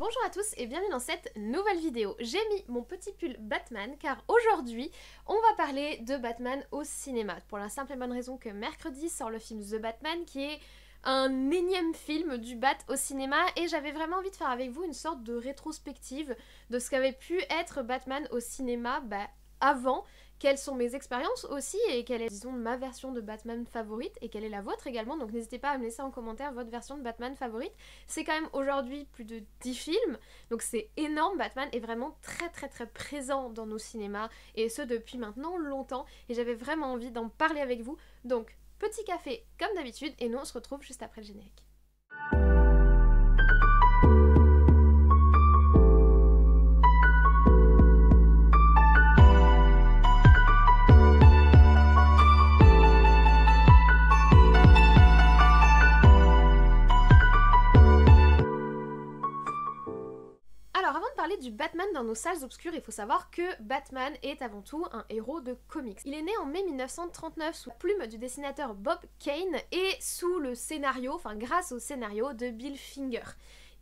Bonjour à tous et bienvenue dans cette nouvelle vidéo. J'ai mis mon petit pull Batman car aujourd'hui on va parler de Batman au cinéma. Pour la simple et bonne raison que mercredi sort le film The Batman qui est un énième film du Bat au cinéma et j'avais vraiment envie de faire avec vous une sorte de rétrospective de ce qu'avait pu être Batman au cinéma avant. Quelles sont mes expériences aussi et quelle est, disons, ma version de Batman favorite et quelle est la vôtre également. Donc n'hésitez pas à me laisser en commentaire votre version de Batman favorite. C'est quand même aujourd'hui plus de 10 films, donc c'est énorme. Batman est vraiment très présent dans nos cinémas et ce depuis maintenant longtemps et j'avais vraiment envie d'en parler avec vous. Donc petit café comme d'habitude et nous on se retrouve juste après le générique. Du Batman dans nos salles obscures, il faut savoir que Batman est avant tout un héros de comics. Il est né en mai 1939 sous la plume du dessinateur Bob Kane et sous le scénario, grâce au scénario de Bill Finger.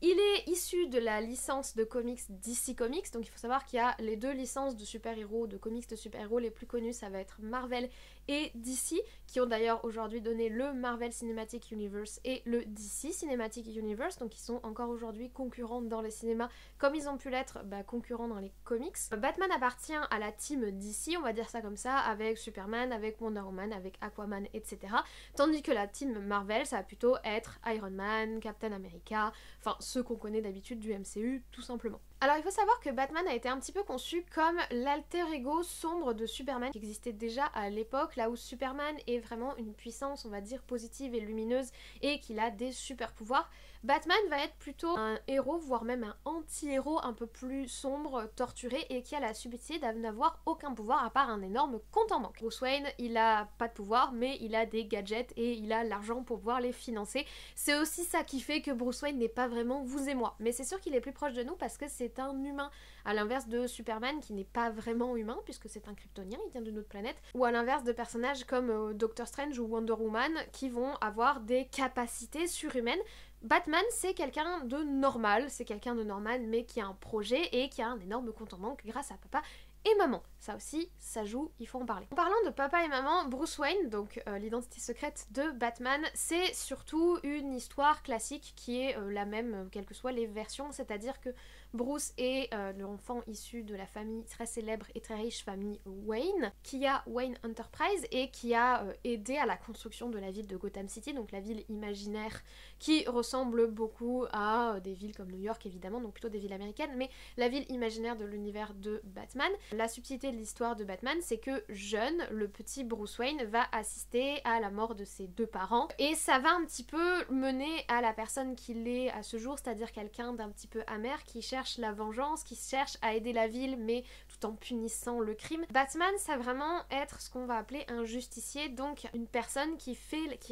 Il est issu de la licence de comics DC Comics, donc il faut savoir qu'il y a les deux licences de super-héros, de comics de super-héros les plus connues, ça va être Marvel et DC, qui ont d'ailleurs aujourd'hui donné le Marvel Cinematic Universe et le DC Cinematic Universe, donc ils sont encore aujourd'hui concurrents dans les cinémas, comme ils ont pu l'être concurrents dans les comics. Batman appartient à la team DC, on va dire ça comme ça, avec Superman, avec Wonder Woman, avec Aquaman, etc. Tandis que la team Marvel, ça va plutôt être Iron Man, Captain America, enfin ceux qu'on connaît d'habitude du MCU tout simplement. Alors il faut savoir que Batman a été un petit peu conçu comme l'alter ego sombre de Superman qui existait déjà à l'époque, là où Superman est vraiment une puissance, on va dire, positive et lumineuse et qu'il a des super pouvoirs. Batman va être plutôt un héros, voire même un anti-héros un peu plus sombre, torturé et qui a la subtilité d'avoir aucun pouvoir à part un énorme compte en banque. Bruce Wayne, il a pas de pouvoir mais il a des gadgets et il a l'argent pour pouvoir les financer. C'est aussi ça qui fait que Bruce Wayne n'est pas vraiment vous et moi, mais c'est sûr qu'il est plus proche de nous parce que c'est un humain, à l'inverse de Superman qui n'est pas vraiment humain puisque c'est un kryptonien, il vient d'une autre planète, ou à l'inverse de personnages comme Doctor Strange ou Wonder Woman qui vont avoir des capacités surhumaines. Batman, c'est quelqu'un de normal, mais qui a un projet et qui a un énorme compte en banque grâce à papa et maman. Ça aussi, ça joue, il faut en parler. En parlant de papa et maman, Bruce Wayne, donc l'identité secrète de Batman, c'est surtout une histoire classique qui est la même, quelles que soient les versions, c'est-à-dire que Bruce est l'enfant issu de la famille très célèbre et très riche famille Wayne, qui a Wayne Enterprise et qui a aidé à la construction de la ville de Gotham City, donc la ville imaginaire qui ressemble beaucoup à des villes comme New York évidemment, donc plutôt des villes américaines, mais la ville imaginaire de l'univers de Batman. La subtilité de l'histoire de Batman, c'est que jeune, le petit Bruce Wayne va assister à la mort de ses deux parents et ça va un petit peu mener à la personne qu'il est à ce jour, c'est-à-dire quelqu'un d'un petit peu amer qui cherche la vengeance, qui cherche à aider la ville mais tout en punissant le crime. Batman, ça va vraiment être ce qu'on va appeler un justicier, donc une personne qui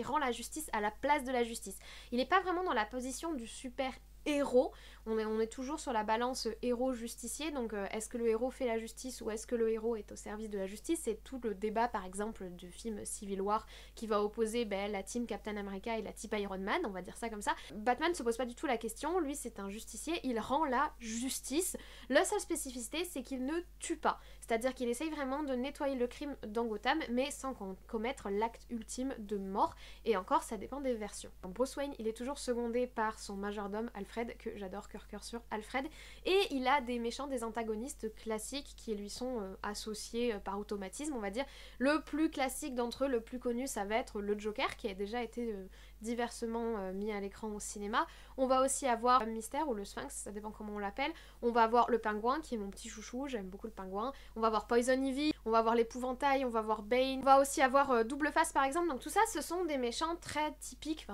rend la justice à la place de la justice. Il n'est pas vraiment dans la position du super héros, on est toujours sur la balance héros-justicier, donc est-ce que le héros fait la justice ou est-ce que le héros est au service de la justice? C'est tout le débat par exemple du film Civil War qui va opposer la team Captain America et la team Iron Man, on va dire ça comme ça. Batman se pose pas du tout la question, lui c'est un justicier, il rend la justice. La seule spécificité c'est qu'il ne tue pas, c'est-à-dire qu'il essaye vraiment de nettoyer le crime dans Gotham mais sans commettre l'acte ultime de mort, et encore ça dépend des versions. Bruce Wayne il est toujours secondé par son majordome Alfred, que j'adore, cœur sur Alfred, et il a des méchants, des antagonistes classiques qui lui sont associés par automatisme, on va dire. Le plus classique d'entre eux, le plus connu, ça va être le Joker, qui a déjà été diversement mis à l'écran au cinéma. On va aussi avoir Mystère ou le Sphinx, ça dépend comment on l'appelle. On va avoir le Pingouin, qui est mon petit chouchou, j'aime beaucoup le Pingouin. On va avoir Poison Ivy, on va avoir l'Épouvantail, on va avoir Bane, on va aussi avoir Double Face par exemple. Donc tout ça, ce sont des méchants très typiques,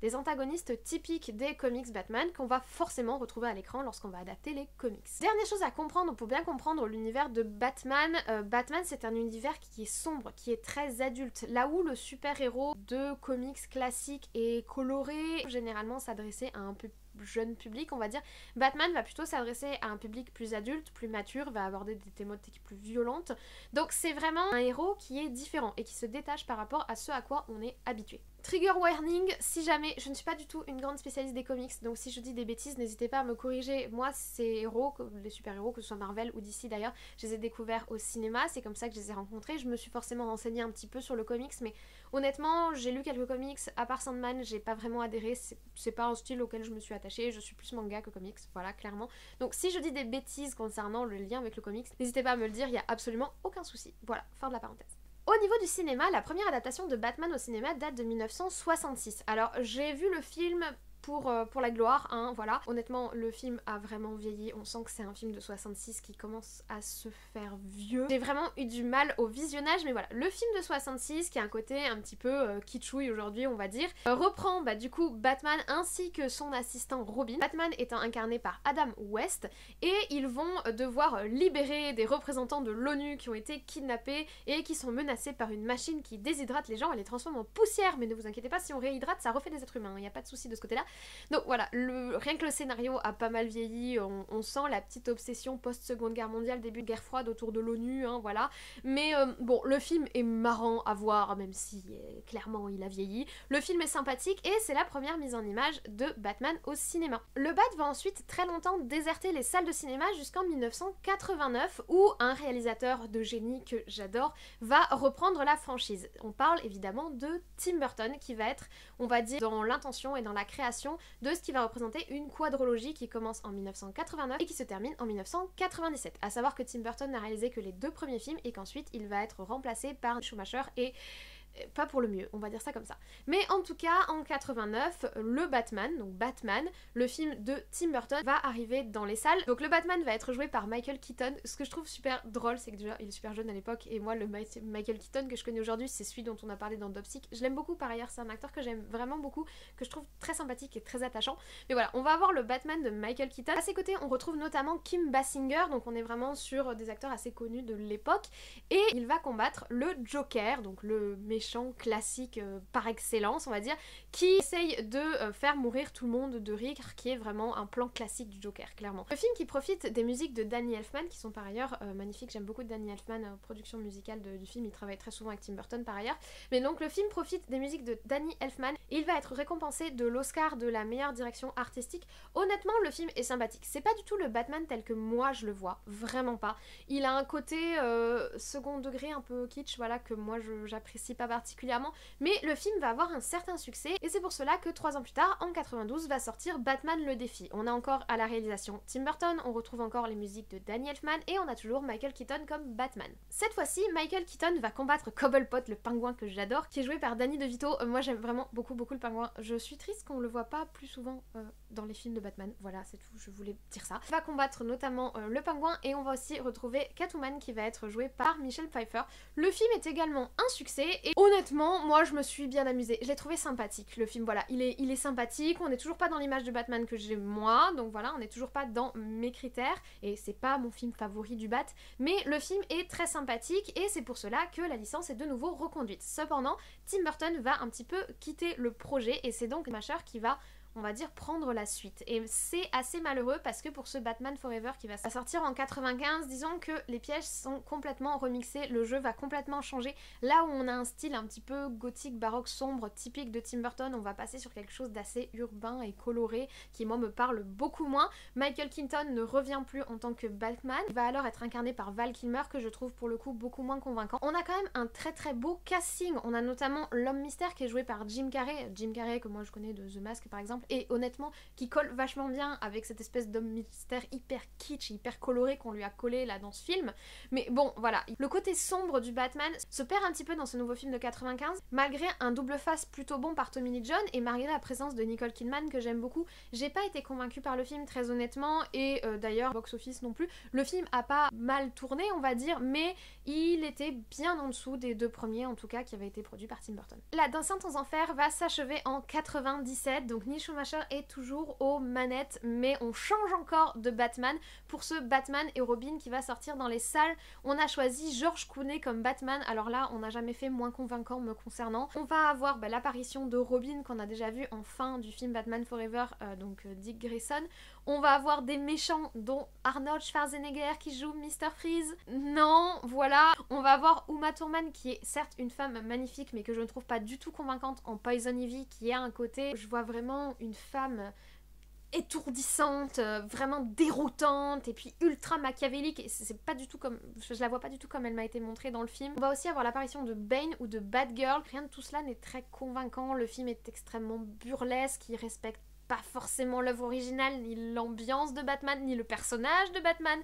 des antagonistes typiques des comics Batman qu'on va forcément retrouver à l'écran lorsqu'on va adapter les comics. Dernière chose à comprendre pour bien comprendre l'univers de Batman, Batman c'est un univers qui est sombre, qui est très adulte, là où le super-héros de comics classique et coloré généralement s'adressait à un jeune public, on va dire. Batman va plutôt s'adresser à un public plus adulte, plus mature, va aborder des thématiques plus violentes. Donc c'est vraiment un héros qui est différent et qui se détache par rapport à ce à quoi on est habitué. Trigger warning, si jamais, je ne suis pas du tout une grande spécialiste des comics, donc si je dis des bêtises, n'hésitez pas à me corriger. Moi, ces héros, les super-héros, que ce soit Marvel ou DC d'ailleurs, je les ai découverts au cinéma, c'est comme ça que je les ai rencontrés. Je me suis forcément renseignée un petit peu sur le comics, mais honnêtement, j'ai lu quelques comics, à part Sandman, j'ai pas vraiment adhéré, c'est pas un style auquel je me suis attachée, je suis plus manga que comics, voilà, clairement. Donc si je dis des bêtises concernant le lien avec le comics, n'hésitez pas à me le dire, il y a absolument aucun souci. Voilà, fin de la parenthèse. Au niveau du cinéma, la première adaptation de Batman au cinéma date de 1966. Alors j'ai vu le film pour la gloire, hein, voilà. Honnêtement, le film a vraiment vieilli, on sent que c'est un film de 66 qui commence à se faire vieux. J'ai vraiment eu du mal au visionnage, mais voilà. Le film de 66, qui a un côté un petit peu kitschouille aujourd'hui, on va dire, reprend du coup Batman ainsi que son assistant Robin. Batman étant incarné par Adam West, et ils vont devoir libérer des représentants de l'ONU qui ont été kidnappés et qui sont menacés par une machine qui déshydrate les gens et les transforme en poussière. Mais ne vous inquiétez pas, si on réhydrate, ça refait des êtres humains, il n'y a pas de souci de ce côté-là. Donc voilà, rien que le scénario a pas mal vieilli, on sent la petite obsession post-seconde guerre mondiale, début de guerre froide autour de l'ONU, hein, voilà. Mais bon, le film est marrant à voir, même si clairement il a vieilli. Le film est sympathique et c'est la première mise en image de Batman au cinéma. Le Bat va ensuite très longtemps déserter les salles de cinéma jusqu'en 1989 où un réalisateur de génie que j'adore va reprendre la franchise. On parle évidemment de Tim Burton qui va être, on va dire, dans l'intention et dans la création de ce qui va représenter une quadrologie qui commence en 1989 et qui se termine en 1997. À savoir que Tim Burton n'a réalisé que les 2 premiers films et qu'ensuite il va être remplacé par Schumacher et pas pour le mieux, on va dire ça comme ça. Mais en tout cas, en 89, le Batman, donc Batman, le film de Tim Burton, va arriver dans les salles. Donc le Batman va être joué par Michael Keaton. Ce que je trouve super drôle, c'est que déjà, il est super jeune à l'époque, et moi, le Michael Keaton que je connais aujourd'hui, c'est celui dont on a parlé dans Dopsic. Je l'aime beaucoup par ailleurs, c'est un acteur que j'aime vraiment beaucoup, que je trouve très sympathique et très attachant. Mais voilà, on va avoir le Batman de Michael Keaton. À ses côtés, on retrouve notamment Kim Basinger, donc on est vraiment sur des acteurs assez connus de l'époque, et il va combattre le Joker, donc le méchant classique par excellence, on va dire, qui essaye de faire mourir tout le monde de rire, qui est vraiment un plan classique du Joker, clairement. Le film qui profite des musiques de Danny Elfman, qui sont par ailleurs magnifiques, j'aime beaucoup Danny Elfman, production musicale du film, il travaille très souvent avec Tim Burton par ailleurs, mais donc le film profite des musiques de Danny Elfman, et il va être récompensé de l'Oscar de la meilleure direction artistique. Honnêtement, le film est sympathique, c'est pas du tout le Batman tel que moi je le vois, vraiment pas. Il a un côté second degré un peu kitsch, voilà, que moi j'apprécie pas particulièrement, mais le film va avoir un certain succès et c'est pour cela que 3 ans plus tard, en 92, va sortir Batman le défi. On a encore à la réalisation Tim Burton, on retrouve encore les musiques de Danny Elfman et on a toujours Michael Keaton comme Batman. Cette fois-ci, Michael Keaton va combattre Cobblepot, le pingouin que j'adore, qui est joué par Danny DeVito. Moi j'aime vraiment beaucoup le pingouin. Je suis triste qu'on le voit pas plus souvent dans les films de Batman. Voilà, c'est tout, je voulais dire ça. Il va combattre notamment le pingouin et on va aussi retrouver Catwoman qui va être jouée par Michelle Pfeiffer. Le film est également un succès et honnêtement, moi je me suis bien amusée. Je l'ai trouvé sympathique, le film, voilà. Il est sympathique, on n'est toujours pas dans l'image de Batman que j'ai moi, donc voilà, on n'est toujours pas dans mes critères et c'est pas mon film favori du Bat, mais le film est très sympathique et c'est pour cela que la licence est de nouveau reconduite. Cependant, Tim Burton va un petit peu quitter le projet et c'est donc Schumacher qui va, on va dire, prendre la suite. Et c'est assez malheureux parce que pour ce Batman Forever qui va sortir en 95, disons que les pièges sont complètement remixés, le jeu va complètement changer. Là où on a un style un petit peu gothique, baroque, sombre, typique de Tim Burton, on va passer sur quelque chose d'assez urbain et coloré qui moi me parle beaucoup moins. Michael Keaton ne revient plus en tant que Batman, il va alors être incarné par Val Kilmer que je trouve pour le coup beaucoup moins convaincant. On a quand même un très très beau casting, on a notamment l'homme mystère qui est joué par Jim Carrey que moi je connais de The Mask par exemple, et honnêtement qui colle vachement bien avec cette espèce d'homme mystère hyper kitsch, hyper coloré qu'on lui a collé là dans ce film. Mais bon voilà, le côté sombre du Batman se perd un petit peu dans ce nouveau film de 95, malgré un double face plutôt bon par Tommy Lee Jones et malgré la présence de Nicole Kidman que j'aime beaucoup. J'ai pas été convaincue par le film très honnêtement et d'ailleurs box office non plus. Le film a pas mal tourné on va dire, mais il était bien en dessous des 2 premiers en tout cas qui avaient été produits par Tim Burton. La Descente aux Enfers va s'achever en 97, donc ni Schumacher est toujours aux manettes, mais on change encore de Batman pour ce Batman et Robin qui va sortir dans les salles. On a choisi George Clooney comme Batman, alors là on n'a jamais fait moins convaincant me concernant. On va avoir l'apparition de Robin qu'on a déjà vu en fin du film Batman Forever, donc Dick Grayson. On va avoir des méchants dont Arnold Schwarzenegger qui joue Mr. Freeze. Non, voilà. On va avoir Uma Thurman qui est certes une femme magnifique mais que je ne trouve pas du tout convaincante en Poison Ivy, qui a un côté, je vois vraiment une femme étourdissante, vraiment déroutante et puis ultra machiavélique, et c'est pas du tout comme, je la vois pas du tout comme elle m'a été montrée dans le film. On va aussi avoir l'apparition de Bane ou de Batgirl. Rien de tout cela n'est très convaincant, le film est extrêmement burlesque, il respecte pas forcément l'œuvre originale, ni l'ambiance de Batman, ni le personnage de Batman.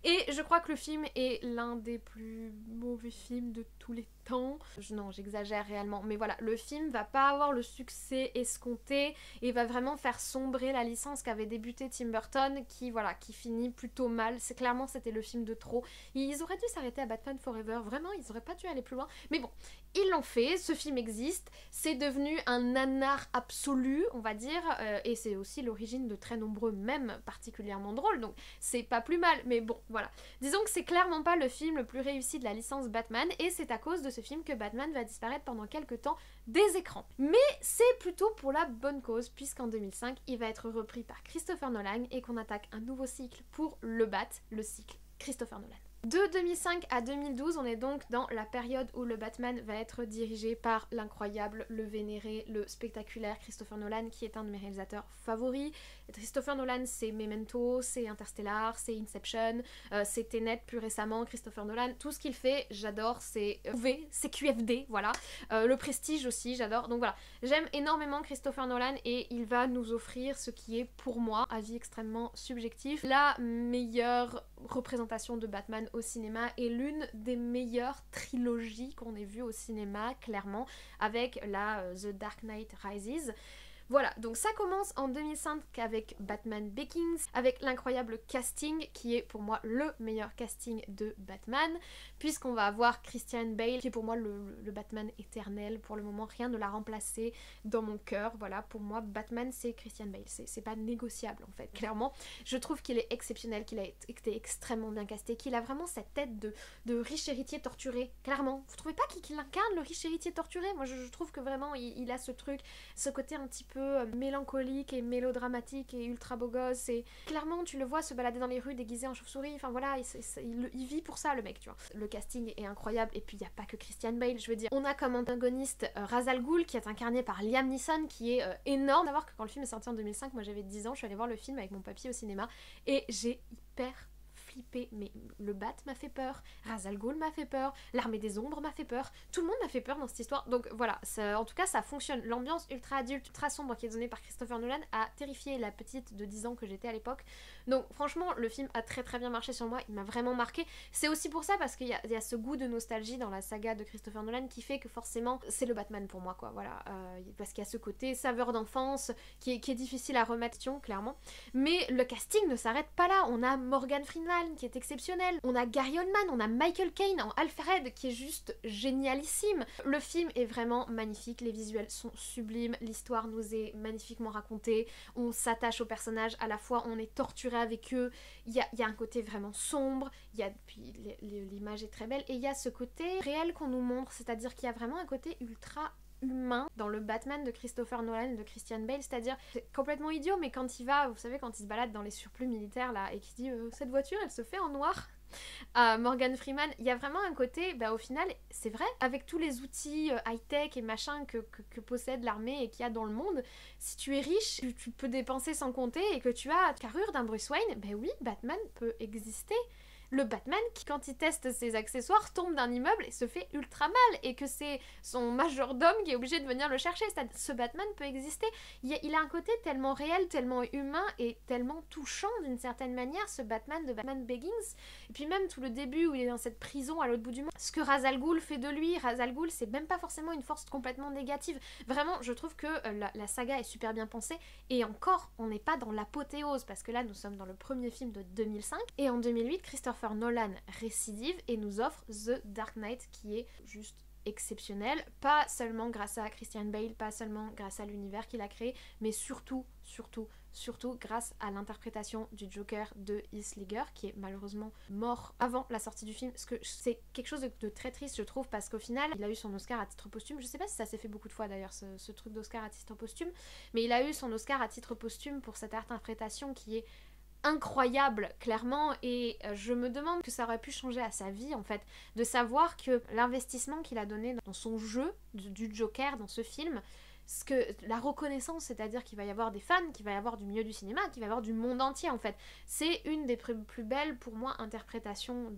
Et je crois que le film est l'un des plus mauvais films de tous les temps. Non, j'exagère réellement, mais voilà, le film va pas avoir le succès escompté et va vraiment faire sombrer la licence qu'avait débuté Tim Burton, qui finit plutôt mal. C'est clairement, c'était le film de trop. Ils auraient dû s'arrêter à Batman Forever, vraiment, ils auraient pas dû aller plus loin. Mais bon, ils l'ont fait, ce film existe, c'est devenu un nanar absolu, on va dire, et c'est aussi l'origine de très nombreux mèmes particulièrement drôles, donc c'est pas plus mal, mais bon, voilà. Disons que c'est clairement pas le film le plus réussi de la licence Batman, et c'est à cause de ce film que Batman va disparaître pendant quelques temps des écrans. Mais c'est plutôt pour la bonne cause, puisqu'en 2005, il va être repris par Christopher Nolan, et qu'on attaque un nouveau cycle pour le cycle Christopher Nolan. De 2005 à 2012, on est donc dans la période où le Batman va être dirigé par l'incroyable, le vénéré, le spectaculaire Christopher Nolan, qui est un de mes réalisateurs favoris. Christopher Nolan, c'est Memento, c'est Interstellar, c'est Inception, c'est Tenet plus récemment. Christopher Nolan, tout ce qu'il fait, j'adore, c'est UV, c'est QFD, voilà. Le Prestige aussi, j'adore. Donc voilà, j'aime énormément Christopher Nolan et il va nous offrir ce qui est, pour moi, avis extrêmement subjectif, la meilleure représentation de Batman au cinéma et l'une des meilleures trilogies qu'on ait vues au cinéma, clairement, avec la The Dark Knight Rises. Voilà, donc ça commence en 2005 avec Batman Begins, avec l'incroyable casting qui est pour moi le meilleur casting de Batman, puisqu'on va avoir Christian Bale qui est pour moi le Batman éternel. Pour le moment, rien ne l'a remplacé dans mon cœur. Voilà, pour moi, Batman c'est Christian Bale, c'est pas négociable en fait, clairement. Je trouve qu'il est exceptionnel, qu'il a été extrêmement bien casté, qu'il a vraiment cette tête de riche héritier torturé, clairement. Vous trouvez pas qu'il incarne le riche héritier torturé? Moi je trouve que vraiment il a ce truc, ce côté un petit peu mélancolique et mélodramatique et ultra beau gosse, et clairement tu le vois se balader dans les rues déguisé en chauve-souris, enfin voilà, il vit pour ça le mec, tu vois. Le casting est incroyable, et puis il n'y a pas que Christian Bale, je veux dire, on a comme antagoniste Ra's al Ghul qui est incarné par Liam Neeson, qui est énorme. Savoir que quand le film est sorti en 2005, moi j'avais 10 ans, je suis allée voir le film avec mon papy au cinéma et j'ai hyper flippé, mais le Bat m'a fait peur, Ra's al Ghul m'a fait peur, l'Armée des Ombres m'a fait peur, tout le monde m'a fait peur dans cette histoire, donc voilà, en tout cas ça fonctionne. L'ambiance ultra adulte, ultra sombre qui est donnée par Christopher Nolan a terrifié la petite de 10 ans que j'étais à l'époque, donc franchement le film a très très bien marché sur moi, il m'a vraiment marqué. C'est aussi pour ça, parce qu'il y a ce goût de nostalgie dans la saga de Christopher Nolan qui fait que forcément c'est le Batman pour moi, quoi, voilà, parce qu'il y a ce côté saveur d'enfance qui est difficile à remettre, clairement, mais le casting ne s'arrête pas là. On a Morgan Freeman qui est exceptionnel, on a Gary Oldman, on a Michael Caine en Alfred qui est juste génialissime. Le film est vraiment magnifique, les visuels sont sublimes, l'histoire nous est magnifiquement racontée, on s'attache aux personnages, à la fois on est torturé avec eux, il y a un côté vraiment sombre, puis l'image est très belle, et il y a ce côté réel qu'on nous montre, c'est-à-dire qu'il y a vraiment un côté ultra humain dans le Batman de Christopher Nolan, de Christian Bale, c'est-à-dire c'est complètement idiot, mais quand il va, vous savez, quand il se balade dans les surplus militaires là et qu'il dit cette voiture elle se fait en noir à Morgan Freeman, il y a vraiment un côté, au final c'est vrai, avec tous les outils high-tech et machin que possède l'armée et qu'il y a dans le monde, si tu es riche, tu peux dépenser sans compter et que tu as la carrure d'un Bruce Wayne, oui, Batman peut exister. Le Batman qui, quand il teste ses accessoires, tombe d'un immeuble et se fait ultra mal, et que c'est son majordome qui est obligé de venir le chercher. Ce Batman peut exister. Il a un côté tellement réel, tellement humain et tellement touchant d'une certaine manière, ce Batman de Batman Begins. Et puis même tout le début où il est dans cette prison à l'autre bout du monde, ce que Ra's al Ghul fait de lui, Ra's al Ghul c'est même pas forcément une force complètement négative. Vraiment, je trouve que la saga est super bien pensée, et encore, on n'est pas dans l'apothéose, parce que là nous sommes dans le premier film de 2005, et en 2008, Christopher Nolan récidive et nous offre The Dark Knight qui est juste exceptionnel, pas seulement grâce à Christian Bale, pas seulement grâce à l'univers qu'il a créé, mais surtout grâce à l'interprétation du Joker de Heath Ledger, qui est malheureusement mort avant la sortie du film, parce que c'est quelque chose de très triste je trouve, parce qu'au final il a eu son Oscar à titre posthume, je sais pas si ça s'est fait beaucoup de fois d'ailleurs ce truc d'Oscar à titre posthume, mais il a eu son Oscar à titre posthume pour cette interprétation qui est incroyable clairement, et je me demande que ça aurait pu changer à sa vie en fait, de savoir que l'investissement qu'il a donné dans son jeu du Joker dans ce film, ce que la reconnaissance, c'est-à-dire qu'il va y avoir des fans, qu'il va y avoir du milieu du cinéma, qu'il va y avoir du monde entier en fait. C'est une des plus belles pour moi interprétations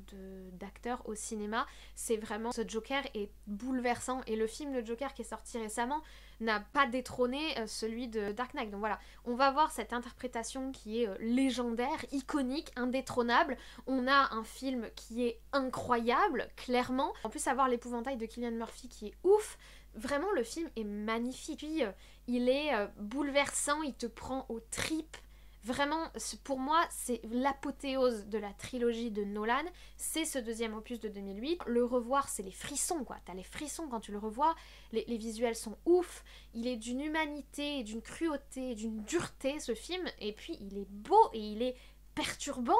d'acteurs au cinéma. C'est vraiment, ce Joker est bouleversant, et le film Le Joker qui est sorti récemment n'a pas détrôné celui de Dark Knight. Donc voilà, on va voir cette interprétation qui est légendaire, iconique, indétrônable. On a un film qui est incroyable, clairement. En plus, avoir l'épouvantail de Cillian Murphy qui est ouf. Vraiment, le film est magnifique. Puis, il est bouleversant, il te prend aux tripes. Vraiment, pour moi, c'est l'apothéose de la trilogie de Nolan. C'est ce deuxième opus de 2008. Le revoir, c'est les frissons, quoi. T'as les frissons quand tu le revois. Les visuels sont ouf. Il est d'une humanité, d'une cruauté, d'une dureté, ce film. Et puis, il est beau et il est perturbant.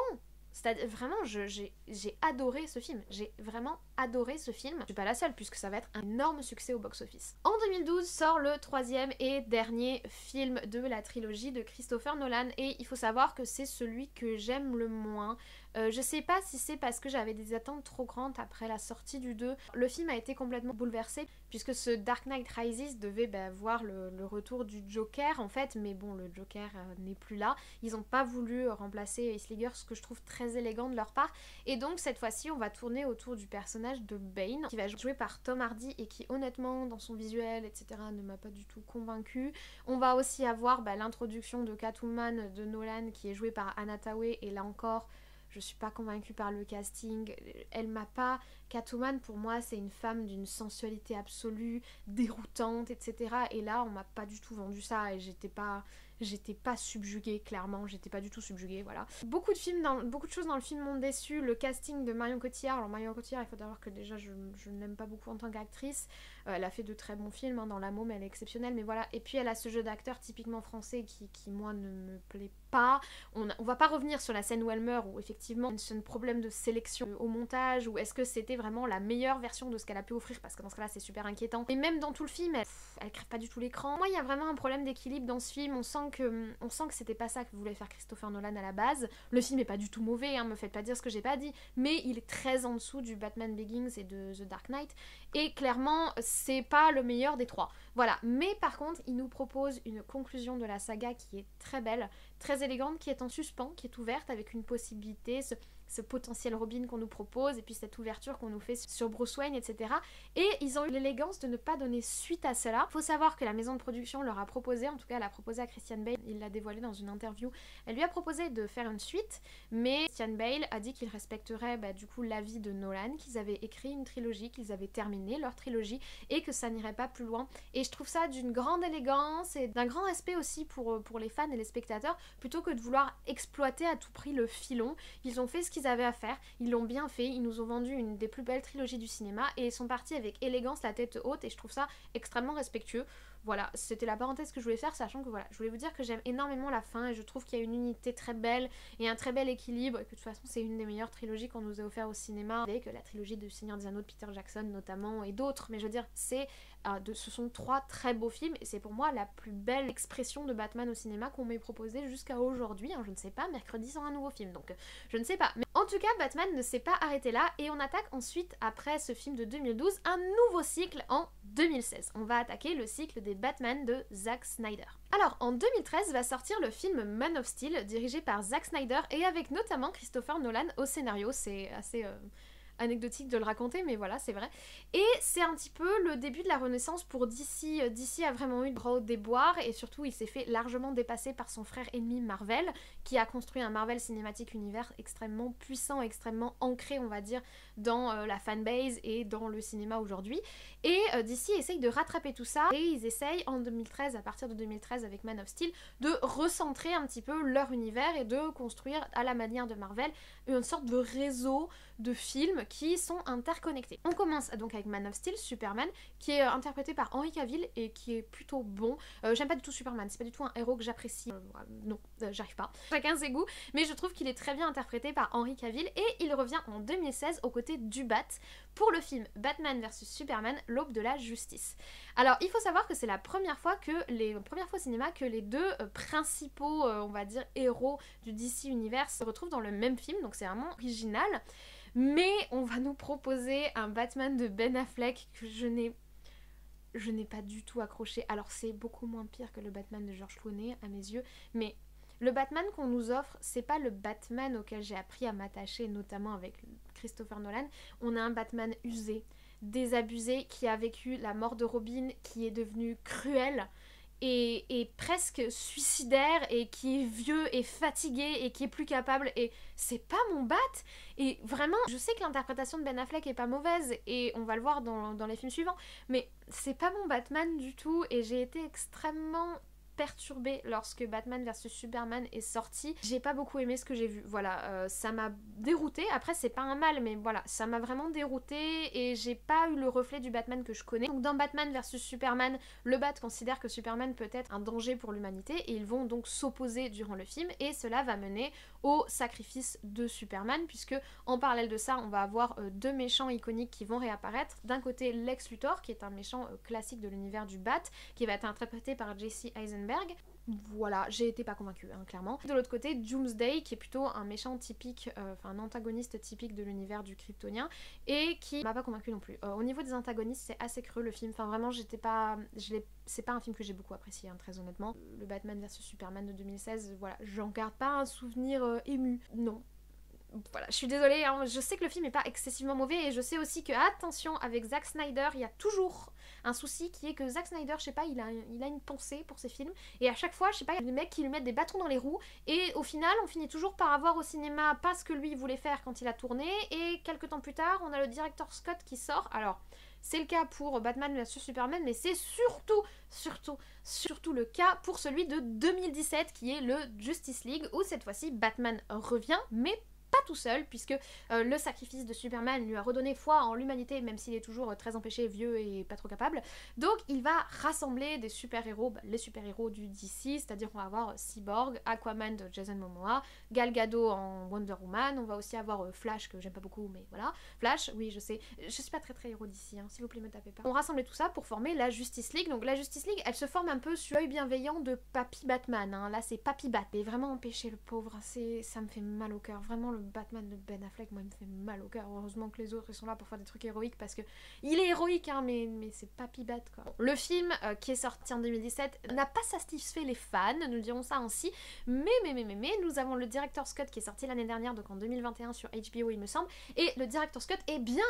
C'est-à-dire, vraiment, j'ai adoré ce film. J'ai vraiment adoré ce film. Je suis pas la seule, puisque ça va être un énorme succès au box-office. En 2012 sort le troisième et dernier film de la trilogie de Christopher Nolan, et il faut savoir que c'est celui que j'aime le moins. Je sais pas si c'est parce que j'avais des attentes trop grandes après la sortie du 2. Le film a été complètement bouleversé, puisque ce Dark Knight Rises devait voir le retour du Joker en fait, mais bon, le Joker n'est plus là. Ils ont pas voulu remplacer Heath Ledger, ce que je trouve très élégant de leur part, et donc cette fois-ci on va tourner autour du personnage de Bane, qui va être joué par Tom Hardy, et qui honnêtement dans son visuel etc ne m'a pas du tout convaincue. On va aussi avoir l'introduction de Catwoman de Nolan, qui est jouée par Anna Thaoué, et là encore je suis pas convaincue par le casting, elle m'a pas... Catwoman pour moi c'est une femme d'une sensualité absolue, déroutante, etc. Et là on m'a pas du tout vendu ça, et j'étais pas subjuguée, clairement, j'étais pas du tout subjuguée, voilà. Beaucoup de choses dans le film m'ont déçu. Le casting de Marion Cotillard, alors Marion Cotillard, il faut savoir que déjà je ne l'aime pas beaucoup en tant qu'actrice, elle a fait de très bons films, dans La Môme elle est exceptionnelle, mais voilà, et puis elle a ce jeu d'acteur typiquement français qui moi ne me plaît pas. On va pas revenir sur la scène où elle meurt, où effectivement c'est un problème de sélection au montage, ou est-ce que c'était vraiment la meilleure version de ce qu'elle a pu offrir, parce que dans ce cas-là c'est super inquiétant. Et même dans tout le film, elle crève pas du tout l'écran. Moi il y a vraiment un problème d'équilibre dans ce film, on sent que c'était pas ça que voulait faire Christopher Nolan à la base. Le film est pas du tout mauvais, me faites pas dire ce que j'ai pas dit, mais il est très en dessous du Batman Begins et de The Dark Knight, et clairement c'est pas le meilleur des trois. Voilà, mais par contre il nous propose une conclusion de la saga qui est très belle, très élégante, qui est en suspens, qui est ouverte, avec une possibilité, ce potentiel Robin qu'on nous propose, et puis cette ouverture qu'on nous fait sur Bruce Wayne, etc. Et ils ont eu l'élégance de ne pas donner suite à cela. Faut savoir que la maison de production leur a proposé, en tout cas elle a proposé à Christian Bale, il l'a dévoilé dans une interview, elle lui a proposé de faire une suite, mais Christian Bale a dit qu'il respecterait du coup l'avis de Nolan, qu'ils avaient écrit une trilogie, qu'ils avaient terminé leur trilogie, et que ça n'irait pas plus loin. Et je trouve ça d'une grande élégance et d'un grand respect aussi pour les fans et les spectateurs, plutôt que de vouloir exploiter à tout prix le filon. Ils ont fait ce qu'ils avaient à faire, ils l'ont bien fait, ils nous ont vendu une des plus belles trilogies du cinéma, et ils sont partis avec élégance, la tête haute, et je trouve ça extrêmement respectueux. Voilà, c'était la parenthèse que je voulais faire, sachant que voilà, je voulais vous dire que j'aime énormément la fin, et je trouve qu'il y a une unité très belle et un très bel équilibre, et que de toute façon c'est une des meilleures trilogies qu'on nous a offert au cinéma, avec la trilogie de Seigneur des Anneaux de Peter Jackson notamment, et d'autres, mais je veux dire, ce sont trois très beaux films, et c'est pour moi la plus belle expression de Batman au cinéma qu'on m'ait proposé jusqu'à aujourd'hui, je ne sais pas, mercredi sort un nouveau film, donc je ne sais pas. Mais en tout cas, Batman ne s'est pas arrêté là, et on attaque ensuite, après ce film de 2012, un nouveau cycle en 2016. On va attaquer le cycle des Batman de Zack Snyder. Alors, en 2013 va sortir le film Man of Steel, dirigé par Zack Snyder, et avec notamment Christopher Nolan au scénario. C'est assez... anecdotique de le raconter, mais voilà, c'est vrai. Et c'est un petit peu le début de la renaissance pour DC. DC a vraiment eu le droit au déboire, et surtout il s'est fait largement dépasser par son frère ennemi Marvel, qui a construit un Marvel Cinematic Universe extrêmement puissant, extrêmement ancré, on va dire, dans la fanbase et dans le cinéma aujourd'hui. Et DC essaye de rattraper tout ça, et ils essayent en 2013, à partir de 2013 avec Man of Steel, de recentrer un petit peu leur univers et de construire à la manière de Marvel une sorte de réseau de films qui sont interconnectés. On commence donc avec Man of Steel, Superman, qui est interprété par Henry Cavill et qui est plutôt bon. J'aime pas du tout Superman, c'est pas du tout un héros que j'apprécie. Non, j'arrive pas. Chacun ses goûts, mais je trouve qu'il est très bien interprété par Henry Cavill et il revient en 2016 aux côtés du Bat pour le film Batman vs Superman, l'aube de la justice. Alors il faut savoir que c'est la première fois au cinéma que les deux principaux, on va dire, héros du DC Universe se retrouvent dans le même film, donc c'est vraiment original. Mais on va nous proposer un Batman de Ben Affleck que je n'ai pas du tout accroché. Alors c'est beaucoup moins pire que le Batman de George Clooney à mes yeux, mais le Batman qu'on nous offre, c'est pas le Batman auquel j'ai appris à m'attacher, notamment avec Christopher Nolan. On a un Batman usé, désabusé, qui a vécu la mort de Robin, qui est devenu cruel et presque suicidaire, et qui est vieux et fatigué et qui est plus capable, et c'est pas mon Bat. Et vraiment, je sais que l'interprétation de Ben Affleck est pas mauvaise et on va le voir dans les films suivants, mais c'est pas mon Batman du tout et j'ai été extrêmement perturbée lorsque Batman vs Superman est sorti. J'ai pas beaucoup aimé ce que j'ai vu, voilà, ça m'a déroutée. Après c'est pas un mal, mais voilà, ça m'a vraiment déroutée et j'ai pas eu le reflet du Batman que je connais. Donc dans Batman vs Superman, le Bat considère que Superman peut être un danger pour l'humanité et ils vont donc s'opposer durant le film et cela va mener au sacrifice de Superman, puisque en parallèle de ça on va avoir deux méchants iconiques qui vont réapparaître. D'un côté Lex Luthor, qui est un méchant classique de l'univers du Bat, qui va être interprété par Jesse Eisenberg. Voilà, j'ai été pas convaincue, hein, clairement. De l'autre côté, Doomsday, qui est plutôt un méchant typique, un antagoniste typique de l'univers du Kryptonien, et qui m'a pas convaincue non plus. Au niveau des antagonistes, c'est assez creux le film, enfin vraiment, c'est pas un film que j'ai beaucoup apprécié, hein, très honnêtement. Le Batman vs Superman de 2016, voilà, j'en garde pas un souvenir ému, non. Voilà, je suis désolée, hein, je sais que le film est pas excessivement mauvais et je sais aussi que, attention, avec Zack Snyder, il y a toujours un souci qui est que Zack Snyder, je sais pas, il a une pensée pour ses films et à chaque fois, je sais pas, il y a des mecs qui lui mettent des bâtons dans les roues et au final, on finit toujours par avoir au cinéma pas ce que lui voulait faire quand il a tourné et quelques temps plus tard, on a le directeur Scott qui sort. Alors, c'est le cas pour Batman vs Superman, mais c'est surtout le cas pour celui de 2017 qui est le Justice League, où cette fois-ci Batman revient, mais pas tout seul, puisque le sacrifice de Superman lui a redonné foi en l'humanité, même s'il est toujours très empêché, vieux et pas trop capable. Donc il va rassembler des super-héros, les super-héros du DC, c'est-à-dire on va avoir Cyborg, Aquaman de Jason Momoa, Gal Gadot en Wonder Woman, on va aussi avoir Flash, que j'aime pas beaucoup, mais voilà. Flash, oui je sais, je suis pas très héros d'ici, hein, s'il vous plaît me tapez pas. On rassemble tout ça pour former la Justice League. Donc la Justice League, elle se forme un peu sur l'œil bienveillant de Papy Batman, hein. Là c'est Papy Bat, mais vraiment empêché le pauvre, ça me fait mal au cœur, vraiment. Le Batman de Ben Affleck, moi il me fait mal au cœur. Heureusement que les autres ils sont là pour faire des trucs héroïques, parce que il est héroïque, hein, mais c'est Papy Bat quoi. Le film qui est sorti en 2017 n'a pas satisfait les fans, nous dirons ça ainsi, mais nous avons le directeur Scott qui est sorti l'année dernière, donc en 2021 sur HBO il me semble, et le directeur Scott est bien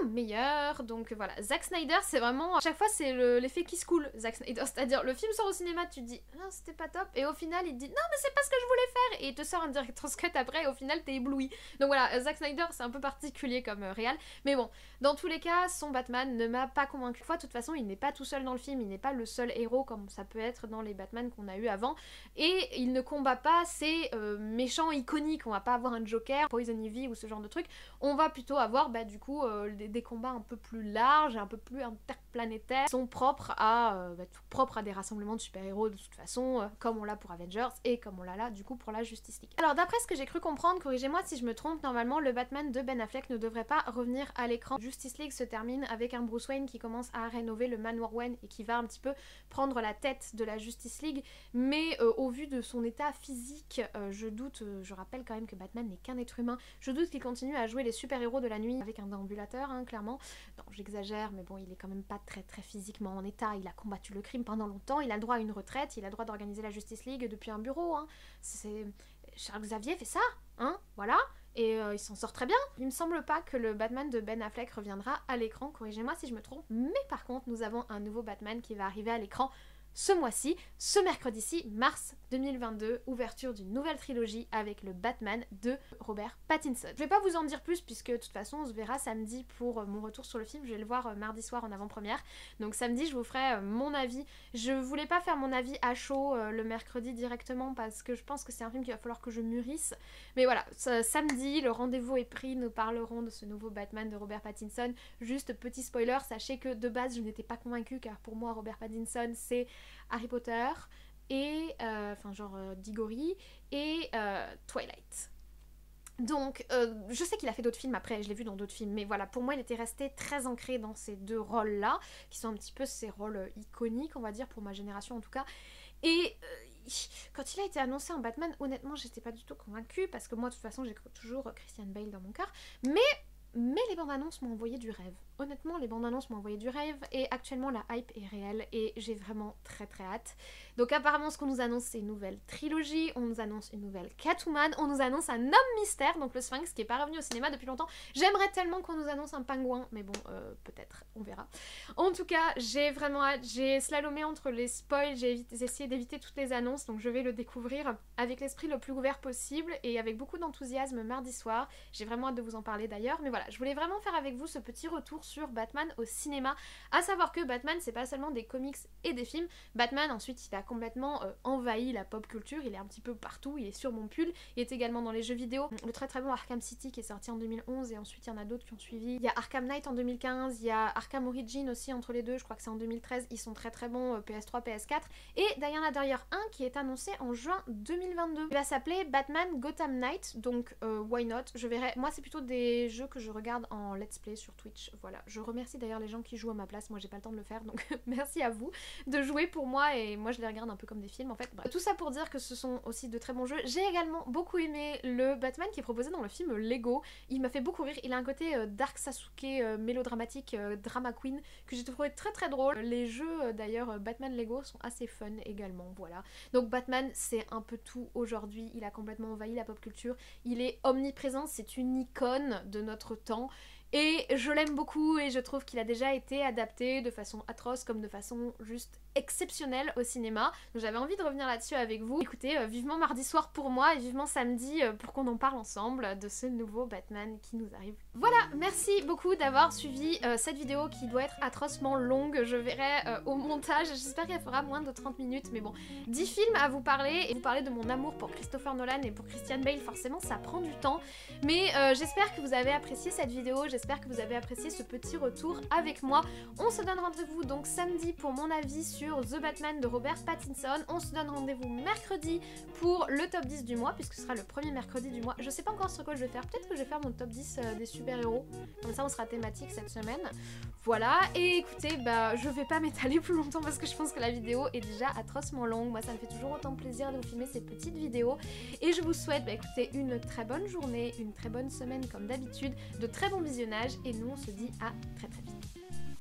meilleur. Donc voilà, Zack Snyder, c'est vraiment, à chaque fois c'est l'effet qui se coule, Zack Snyder, c'est-à-dire le film sort au cinéma, tu te dis ah, c'était pas top, et au final il te dit non mais c'est pas ce que je voulais faire, et il te sort un directeur Scott après et au final t'es ébloui. Donc voilà, Zack Snyder c'est un peu particulier comme réal, mais bon, dans tous les cas son Batman ne m'a pas convaincu. De toute façon il n'est pas tout seul dans le film, il n'est pas le seul héros comme ça peut être dans les Batman qu'on a eu avant, et il ne combat pas ces méchants iconiques. On va pas avoir un Joker, Poison Ivy ou ce genre de truc, on va plutôt avoir du coup des combats un peu plus larges, un peu plus interplanétaires, qui sont propres à des rassemblements de super-héros de toute façon, comme on l'a pour Avengers et comme on l'a là du coup pour la Justice League. Alors d'après ce que j'ai cru comprendre, corrigez-moi si je me trompe, normalement le Batman de Ben Affleck ne devrait pas revenir à l'écran. Justice League se termine avec un Bruce Wayne qui commence à rénover le Manoir Wayne et qui va un petit peu prendre la tête de la Justice League, mais au vu de son état physique, je doute, je rappelle quand même que Batman n'est qu'un être humain, je doute qu'il continue à jouer les super-héros de la nuit avec un déambulateur, hein, clairement. Non, j'exagère, mais bon, il est quand même pas très physiquement en état, il a combattu le crime pendant longtemps, il a le droit à une retraite, il a le droit d'organiser la Justice League depuis un bureau, hein. Charles Xavier fait ça, hein, voilà, et il s'en sort très bien. Il me semble pas que le Batman de Ben Affleck reviendra à l'écran, corrigez-moi si je me trompe, mais par contre nous avons un nouveau Batman qui va arriver à l'écran ce mois-ci, ce mercredi-ci, mars 2022, ouverture d'une nouvelle trilogie avec le Batman de Robert Pattinson. Je vais pas vous en dire plus puisque de toute façon on se verra samedi pour mon retour sur le film, je vais le voir mardi soir en avant-première, donc samedi je vous ferai mon avis. Je voulais pas faire mon avis à chaud le mercredi directement parce que je pense que c'est un film qu'il va falloir que je mûrisse, mais voilà, samedi le rendez-vous est pris, nous parlerons de ce nouveau Batman de Robert Pattinson. Juste petit spoiler, sachez que de base je n'étais pas convaincue car pour moi Robert Pattinson c'est Harry Potter et Diggory et Twilight. Donc je sais qu'il a fait d'autres films après, je l'ai vu dans d'autres films, mais voilà, pour moi il était resté très ancré dans ces deux rôles là, qui sont un petit peu ces rôles iconiques on va dire, pour ma génération en tout cas. Et quand il a été annoncé en Batman, honnêtement j'étais pas du tout convaincue, parce que moi de toute façon j'ai toujours Christian Bale dans mon cœur, mais les bandes annonces m'ont envoyé du rêve. Honnêtement, les bandes annonces m'ont envoyé du rêve et actuellement la hype est réelle et j'ai vraiment très hâte. Donc apparemment ce qu'on nous annonce c'est une nouvelle trilogie, on nous annonce une nouvelle Catwoman, on nous annonce un homme mystère, donc le Sphinx qui est pas revenu au cinéma depuis longtemps. J'aimerais tellement qu'on nous annonce un pingouin, mais bon, peut-être, on verra. En tout cas, j'ai vraiment hâte, j'ai slalomé entre les spoils, j'ai essayé d'éviter toutes les annonces, donc je vais le découvrir avec l'esprit le plus ouvert possible et avec beaucoup d'enthousiasme mardi soir. J'ai vraiment hâte de vous en parler d'ailleurs, mais voilà, je voulais vraiment faire avec vous ce petit retour sur Batman au cinéma, à savoir que Batman c'est pas seulement des comics et des films, Batman ensuite il a complètement envahi la pop culture, il est un petit peu partout, il est sur mon pull, il est également dans les jeux vidéo, le très bon Arkham City qui est sorti en 2011 et ensuite il y en a d'autres qui ont suivi, il y a Arkham Knight en 2015, il y a Arkham Origin aussi entre les deux, je crois que c'est en 2013, ils sont très bons PS3, PS4, et Diana Derrière 1 qui est annoncé en juin 2022. Il va s'appeler Batman Gotham Knight, donc why not, je verrai, moi c'est plutôt des jeux que je regarde en let's play sur Twitch, voilà, je remercie d'ailleurs les gens qui jouent à ma place, moi j'ai pas le temps de le faire, donc merci à vous de jouer pour moi et moi je les regarde un peu comme des films en fait. Bref. Tout ça pour dire que ce sont aussi de très bons jeux. J'ai également beaucoup aimé le Batman qui est proposé dans le film Lego, il m'a fait beaucoup rire, il a un côté Dark Sasuke mélodramatique, drama queen que j'ai trouvé très drôle. Les jeux d'ailleurs Batman Lego sont assez fun également, voilà. Donc Batman c'est un peu tout aujourd'hui, il a complètement envahi la pop culture, il est omniprésent, c'est une icône de notre temps. Et je l'aime beaucoup et je trouve qu'il a déjà été adapté de façon atroce comme de façon juste exceptionnelle au cinéma. Donc j'avais envie de revenir là-dessus avec vous. Écoutez, vivement mardi soir pour moi et vivement samedi pour qu'on en parle ensemble de ce nouveau Batman qui nous arrive. Voilà, merci beaucoup d'avoir suivi cette vidéo qui doit être atrocement longue. Je verrai au montage, j'espère qu'elle fera moins de 30 minutes, mais bon. 10 films à vous parler et vous parler de mon amour pour Christopher Nolan et pour Christian Bale, forcément ça prend du temps. Mais j'espère que vous avez apprécié cette vidéo, j'espère que vous avez apprécié ce petit retour avec moi. On se donne rendez-vous donc samedi pour mon avis sur The Batman de Robert Pattinson. On se donne rendez-vous mercredi pour le top 10 du mois, puisque ce sera le premier mercredi du mois. Je sais pas encore sur quoi je vais faire, peut-être que je vais faire mon top 10 des super-héros, comme ça on sera thématique cette semaine. Voilà, et écoutez, bah je vais pas m'étaler plus longtemps parce que je pense que la vidéo est déjà atrocement longue. Moi ça me fait toujours autant plaisir de vous filmer ces petites vidéos. Et je vous souhaite, bah écoutez, une très bonne journée, une très bonne semaine comme d'habitude, de très bons visionnages, et nous on se dit à très vite.